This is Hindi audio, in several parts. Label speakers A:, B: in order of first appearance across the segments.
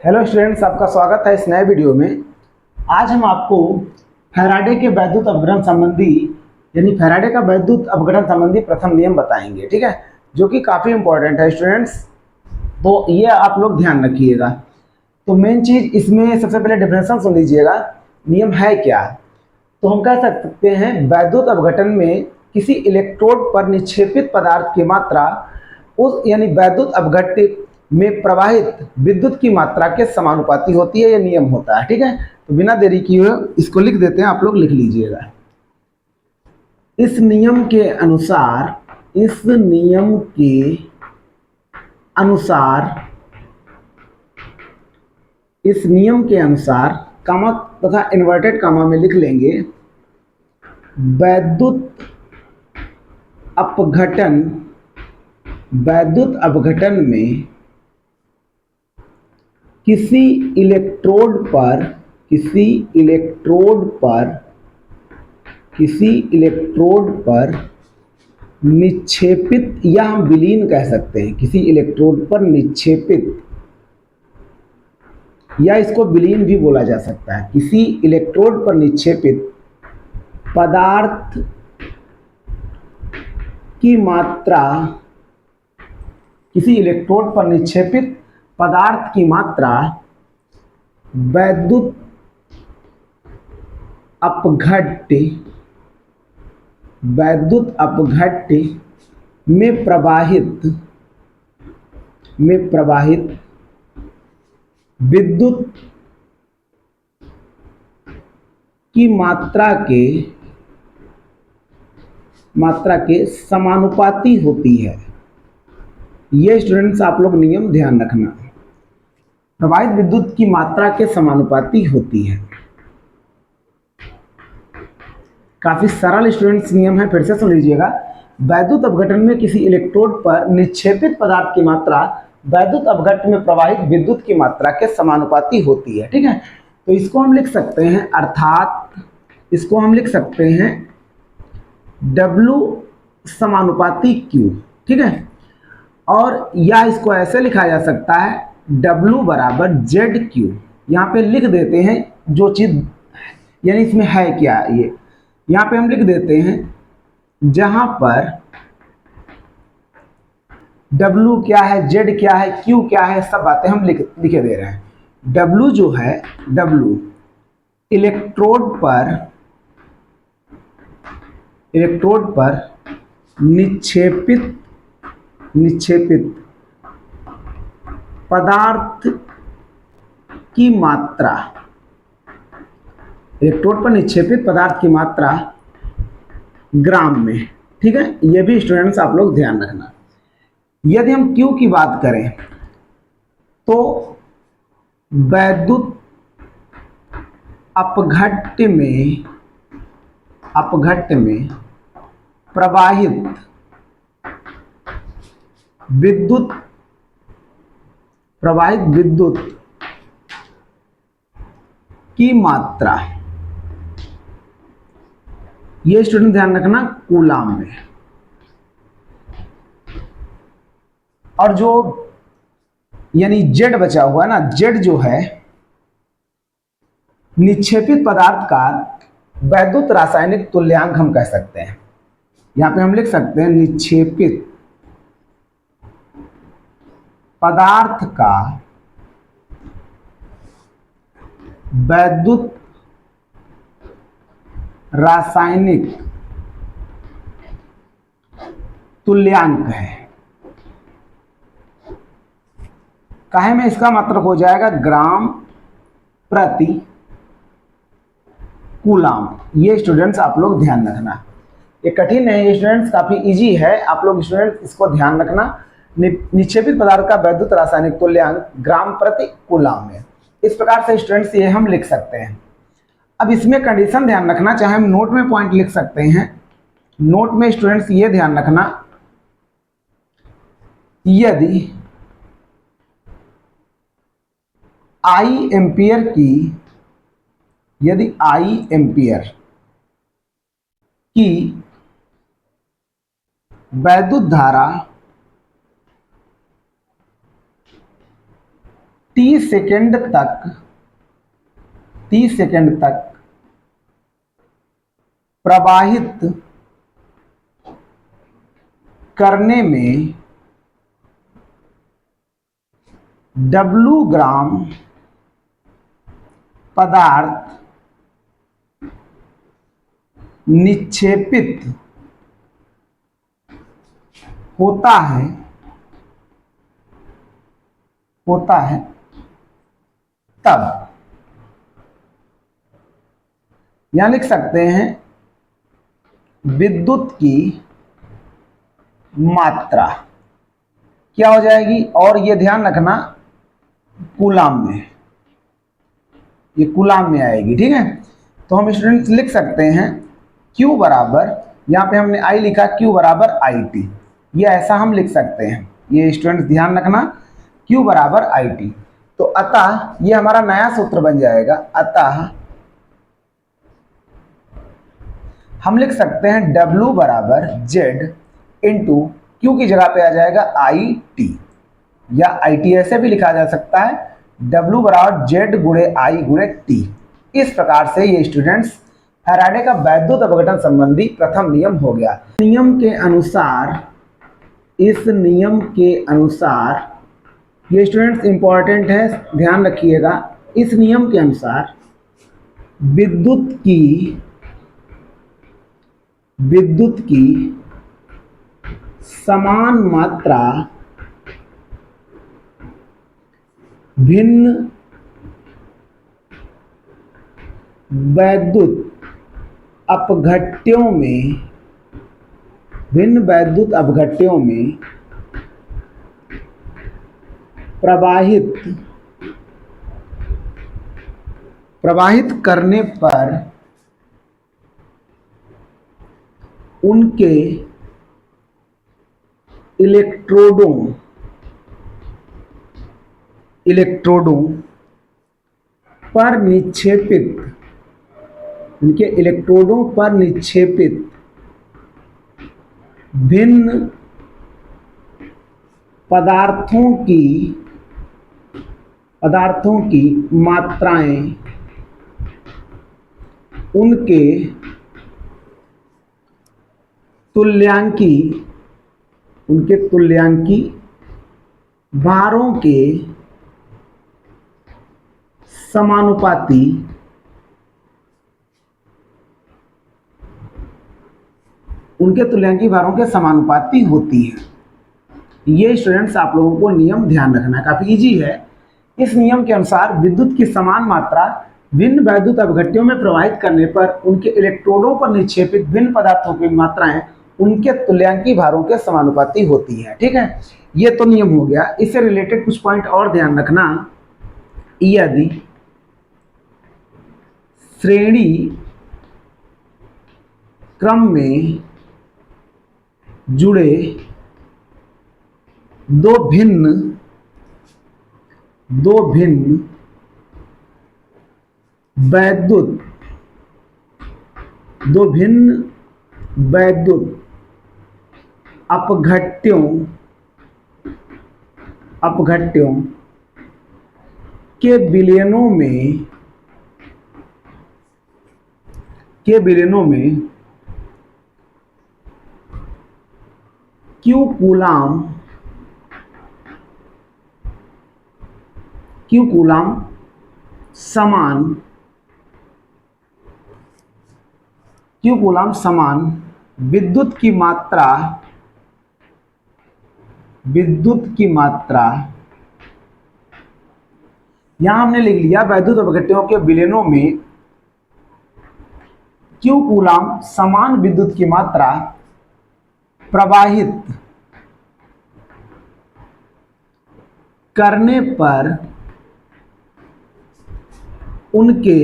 A: हेलो स्टूडेंट्स, आपका स्वागत है इस नए वीडियो में। आज हम आपको फैराडे के वैद्युत अपघटन संबंधी यानी फैराडे का वैद्युत अपघटन संबंधी प्रथम नियम बताएंगे, ठीक है, जो कि काफ़ी इंपॉर्टेंट है स्टूडेंट्स। तो ये आप लोग ध्यान रखिएगा। तो मेन चीज़ इसमें सबसे पहले डेफिनेशन सुन लीजिएगा। नियम है क्या? तो हम कह सकते हैं वैद्युत अपघटन में किसी इलेक्ट्रोड पर निक्षेपित पदार्थ की मात्रा उस यानी वैद्युत अपघटित में प्रवाहित विद्युत की मात्रा के समानुपाती होती है। यह नियम होता है, ठीक है। तो बिना देरी किए इसको लिख देते हैं, आप लोग लिख लीजिएगा। इस नियम के अनुसार कामा तथा इन्वर्टेड कामा में लिख लेंगे, वैद्युत अपघटन में किसी इलेक्ट्रोड पर निक्षेपित, या हम विलीन कह सकते हैं, किसी इलेक्ट्रोड पर निक्षेपित, या इसको विलीन भी बोला जा सकता है। किसी इलेक्ट्रोड पर निक्षेपित पदार्थ की मात्रा वैद्युत अपघट्य में प्रवाहित विद्युत की मात्रा के समानुपाती होती है। ये स्टूडेंट्स आप लोग नियम ध्यान रखना, प्रवाहित विद्युत की मात्रा के समानुपाती होती है। काफी सरल स्टूडेंट्स नियम है, फिर से सुन लीजिएगा। वैद्युत अपघटन में किसी इलेक्ट्रोड पर निक्षेपित पदार्थ की मात्रा वैद्युत अपघट्य में प्रवाहित विद्युत की मात्रा के समानुपाती होती है, ठीक है। तो इसको हम लिख सकते हैं, W समानुपाती Q, ठीक है। और या इसको ऐसे लिखा जा सकता है, W बराबर ZQ। यहाँ पे लिख देते हैं जो चीज यानी इसमें है क्या, ये यहाँ पे हम लिख देते हैं, जहां पर W क्या है, Z क्या है, Q क्या है, सब बातें हम लिखे दे रहे हैं। W जो है, W इलेक्ट्रोड पर निक्षेपित पदार्थ की मात्रा, इलेक्ट्रोड पर निक्षेपित पदार्थ की मात्रा ग्राम में, ठीक है। ये भी स्टूडेंट्स आप लोग ध्यान रखना। यदि हम Q की बात करें तो वैद्युत अपघट्य में प्रवाहित विद्युत की मात्रा, ये स्टूडेंट ध्यान रखना, कूलाम में। और जो यानी Z बचा हुआ है ना, Z जो है निक्षेपित पदार्थ का वैद्युत रासायनिक तुल्यांक हम कह सकते हैं। यहां पे हम लिख सकते हैं, निक्षेपित पदार्थ का वैद्युत रासायनिक तुल्यांक है। काहे में इसका मतलब हो जाएगा ग्राम प्रति कूलाम। ये स्टूडेंट्स आप लोग ध्यान रखना, ये कठिन है, ये स्टूडेंट्स काफी इजी है, आप लोग स्टूडेंट्स इसको ध्यान रखना। निक्षेपित पदार्थ का वैद्युत रासायनिक तुल्यांक ग्राम प्रति कूलाम में। इस प्रकार से स्टूडेंट्स ये हम लिख सकते हैं। अब इसमें कंडीशन ध्यान रखना, चाहे हम नोट में पॉइंट लिख सकते हैं। नोट में स्टूडेंट्स ये ध्यान रखना, यदि I एम्पियर की वैद्युत धारा 30 सेकेंड तक 30 सेकेंड तक प्रवाहित करने में W ग्राम पदार्थ निक्षेपित होता है तब, यहां लिख सकते हैं विद्युत की मात्रा क्या हो जाएगी, और ये ध्यान रखना कूलाम में, ये कूलाम में आएगी। ठीक है, तो हम स्टूडेंट्स लिख सकते हैं Q बराबर, यहाँ पे हमने I लिखा, Q बराबर IT, ये ऐसा हम लिख सकते हैं। ये स्टूडेंट्स ध्यान रखना, Q बराबर IT। तो अतः ये हमारा नया सूत्र बन जाएगा। अतः हम लिख सकते हैं W बराबर Z इंटू Q की जगह पे आ जाएगा IT, या IT ऐसे भी लिखा जा सकता है, W बराबर Z गुणे I गुणे T। इस प्रकार से ये स्टूडेंट्स फैराडे का वैद्युत अपघटन संबंधी प्रथम नियम हो गया। नियम के अनुसार, इस नियम के अनुसार, ये स्टूडेंट्स इंपॉर्टेंट है, ध्यान रखिएगा। इस नियम के अनुसार विद्युत की समान मात्रा भिन्न वैद्युत अपघट्यों में प्रवाहित करने पर उनके इलेक्ट्रोडों पर निक्षेपित भिन्न पदार्थों की मात्राएं उनके तुल्यांकी भारों के समानुपाती होती है। ये स्टूडेंट्स आप लोगों को नियम ध्यान रखना, काफी इजी है। इस नियम के अनुसार विद्युत की समान मात्रा भिन्न वैद्युत अपघट्यों में प्रवाहित करने पर उनके इलेक्ट्रोडों पर निक्षेपित भिन्न पदार्थों की मात्राएं उनके तुल्यांकी भारों के समानुपाती होती है। ठीक है, ये तो नियम हो गया। इससे रिलेटेड कुछ पॉइंट और ध्यान रखना। यदि श्रेणी क्रम में जुड़े दो भिन्न वैद्युत अपघट्यों के विलयनों में Q कूलाम समान विद्युत की मात्रा यहां हमने लिख लिया वैद्युत अपघट्यों के विलयनों में Q कूलाम समान विद्युत की मात्रा प्रवाहित करने पर उनके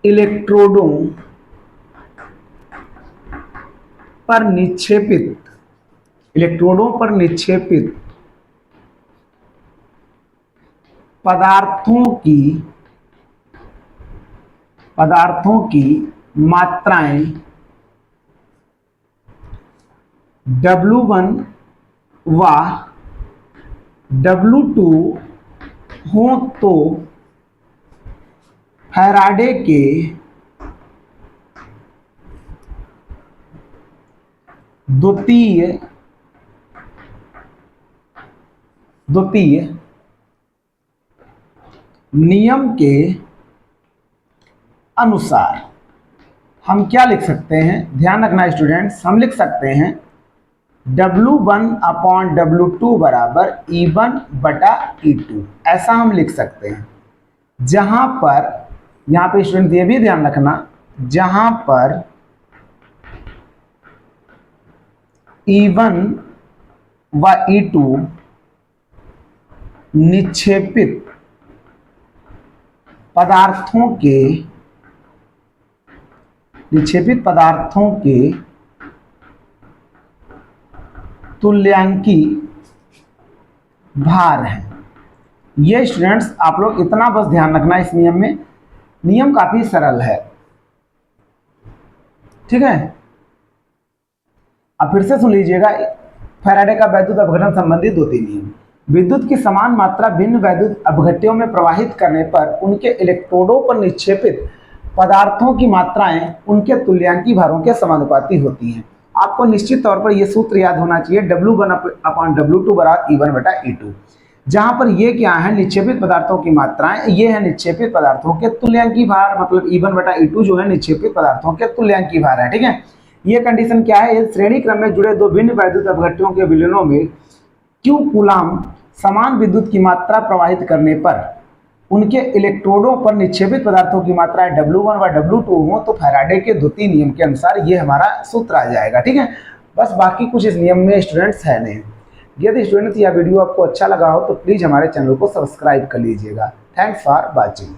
A: इलेक्ट्रोडों पर निक्षेपित पदार्थों की मात्राएं W1 व W2 हो तो फैराडे के द्वितीय नियम के अनुसार हम क्या लिख सकते हैं, ध्यान रखना स्टूडेंट्स, हम लिख सकते हैं W1/W2 बराबर E1/E2, ऐसा हम लिख सकते हैं। जहां पर यहां पे स्टूडेंट ये भी ध्यान रखना, जहां पर E1 व E2 निक्षेपित पदार्थों के तुल्यांकी भार है। ये स्टूडेंट्स आप लोग इतना बस ध्यान रखना इस नियम में, नियम काफी सरल है, ठीक है। अब फिर से सुन लीजिएगा, फैराडे का वैद्युत अपघटन संबंधी 2-3 नियम। विद्युत की समान मात्रा भिन्न वैद्युत अपघट्यों में प्रवाहित करने पर उनके इलेक्ट्रोडों पर निक्षेपित पदार्थों की मात्राएं उनके तुल्यांकी भारों के समानुपाती होती हैं। आपको निश्चित तौर पर यह सूत्र याद होना चाहिए, W1/W2 बराबर E1/E2। जहां पर ये क्या है, निक्षेपित पदार्थों की मात्राएं, ये है निक्षेपित पदार्थों के तुल्यांकी भार, मतलब E1/E2 जो है निक्षेपित पदार्थों के तुल्यांकी भार है, ठीक है। ये कंडीशन क्या है, श्रेणी क्रम में जुड़े दो भिन्न वैद्युत अपघट्यों के विलयनों में Q कूलाम समान विद्युत की मात्रा प्रवाहित करने पर उनके इलेक्ट्रोडों पर निक्षेपित पदार्थों की मात्रा W1/W2 हो तो फैराडे के द्वितीय नियम के अनुसार ये हमारा सूत्र आ जाएगा, ठीक है। बस बाकी कुछ इस नियम में स्टूडेंट्स है नहीं। यदि स्टूडेंट्स यह वीडियो आपको अच्छा लगा हो तो प्लीज़ हमारे चैनल को सब्सक्राइब कर लीजिएगा। Thanks for watching.